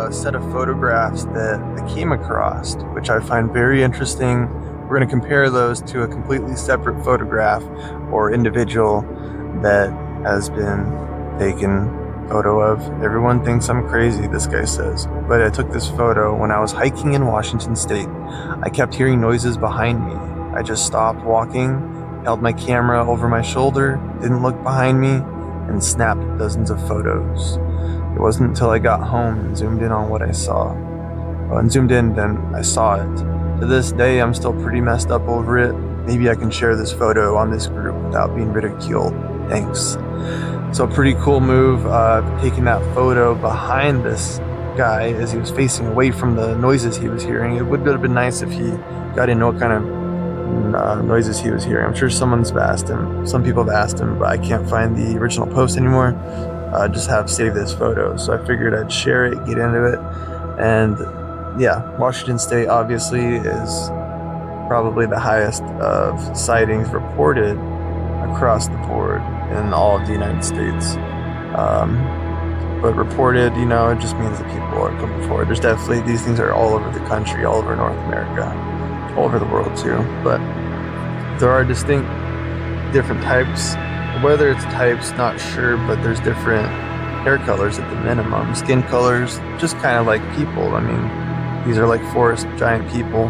a set of photographs that I came across, which I find very interesting. We're going to compare those to a completely separate photograph or individual that has been taken photo of. Everyone thinks I'm crazy, this guy says, but I took this photo when I was hiking in Washington State. I kept hearing noises behind me. I just stopped walking, held my camera over my shoulder, didn't look behind me, and snapped dozens of photos. It wasn't until I got home and zoomed in on what I saw. And zoomed in, then I saw it. To this day, I'm still pretty messed up over it. Maybe I can share this photo on this group without being ridiculed. Thanks. So a pretty cool move, taking that photo behind this guy as he was facing away from the noises he was hearing. It would have been nice if he got into what kind of noises he was hearing. I'm sure someone's asked him, some people have asked him, but I can't find the original post anymore. Just have saved this photo. So I figured I'd share it, get into it. And yeah, Washington State obviously is probably the highest of sightings reported across the board in all of the United States. But reported, it just means that people are coming forward. There's definitely, these things are all over the country, all over North America, all over the world too. But there are distinct different types. Whether it's types, not sure, but there's different hair colors at the minimum. Skin colors, just kind of like people. I mean, these are like forest giant people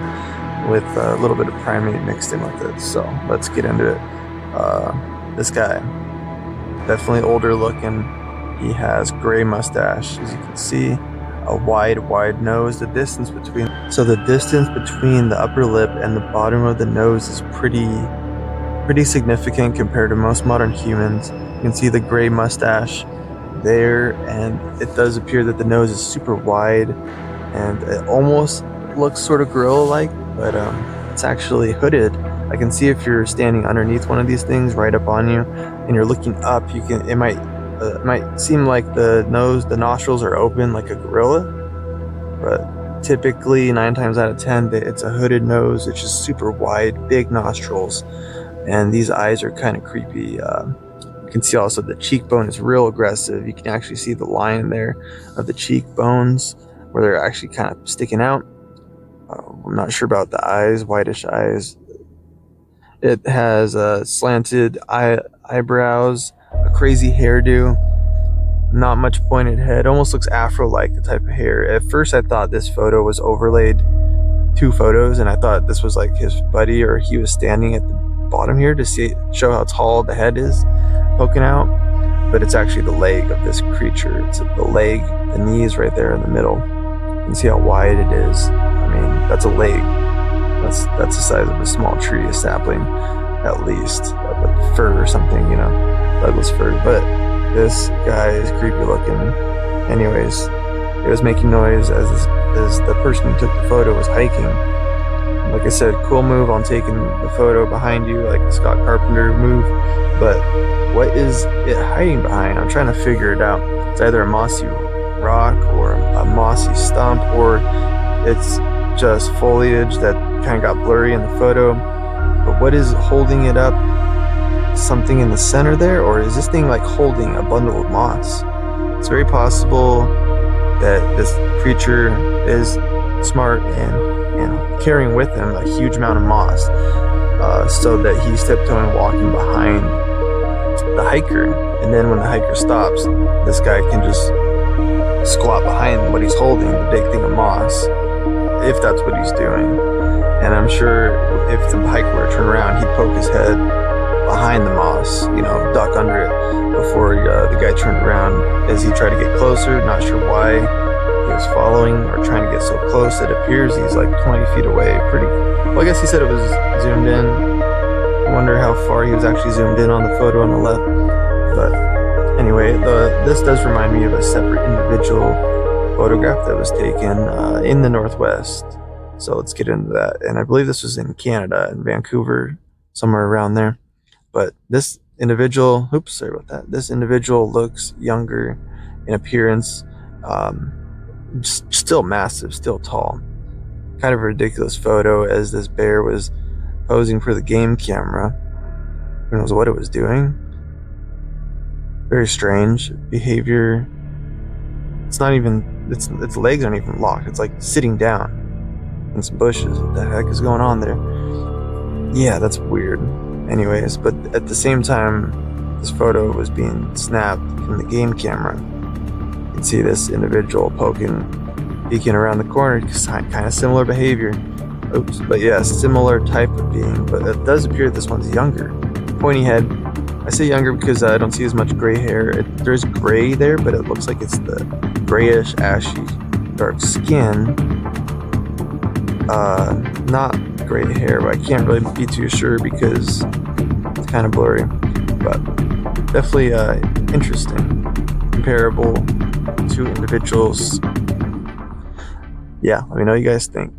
with a little bit of primate mixed in with it. So let's get into it. This guy, definitely older looking. He has gray mustache, as you can see, a wide nose. The distance between the upper lip and the bottom of the nose is pretty significant compared to most modern humans. You can see the gray mustache there, and it does appear that the nose is super wide, and it almost looks sort of gorilla-like, but it's actually hooded. I can see if you're standing underneath one of these things right up on you, and you're looking up, it might seem like the nostrils are open like a gorilla, but typically 9 times out of 10, it's a hooded nose. It's just super wide, big nostrils, and these eyes are kind of creepy. You can see also the cheekbone is real aggressive. You can actually see the line there of the cheekbones where they're actually kind of sticking out. I'm not sure about the eyes, whitish eyes. It has slanted eyebrows, a crazy hairdo, not much pointed head, almost looks afro-like, the type of hair. At first I thought this photo was overlaid 2 photos, and I thought this was like his buddy, or he was standing at the bottom here to show how tall the head is poking out, but it's actually the leg of this creature. It's the leg, the knees right there in the middle. You can see how wide it is. I mean, that's a leg. That's the size of a small tree, a sapling, at least, with fir or something, Douglas fir. But this guy is creepy looking. Anyways, it was making noise as the person who took the photo was hiking. Like I said, cool move on taking the photo behind you, like the Scott Carpenter move. But what is it hiding behind? I'm trying to figure it out. It's either a mossy rock or a mossy stump, or it's just foliage that kind of got blurry in the photo. But what is holding it up? Something in the center there, or is this thing like holding a bundle of moss? It's very possible that this creature is smart and carrying with him a huge amount of moss, so that he's tiptoeing, walking behind the hiker, and then when the hiker stops, this guy can just squat behind what he's holding, the big thing of moss, if that's what he's doing. And I'm sure if the hiker were to turn around, he'd poke his head behind the moss, duck under it before the guy turned around. As he tried to get closer, not sure why he was following or trying to get so close. It appears he's like 20 feet away. I guess he said it was zoomed in. I wonder how far he was actually zoomed in on the photo on the left. But anyway, this does remind me of a separate individual photograph that was taken in the Northwest. So let's get into that. And I believe this was in Canada, in Vancouver, somewhere around there. But this individual, sorry about that. This individual looks younger in appearance, still massive, still tall. Kind of a ridiculous photo, as this bear was posing for the game camera. Who knows what it was doing? Very strange behavior. It's not even its legs aren't even locked. It's like sitting down in some bushes. What the heck is going on there? Yeah, that's weird. Anyways, but at the same time, this photo was being snapped from the game camera. You can see this individual peeking around the corner. Kind of similar behavior. Oops, but yeah, similar type of being. But it does appear this one's younger. Pointy head. I say younger because I don't see as much gray hair. There's gray there, but it looks like it's the grayish, ashy, dark skin. Not gray hair, but I can't really be too sure because it's kind of blurry. But definitely interesting. Comparable to individuals. Yeah, let me know what you guys think.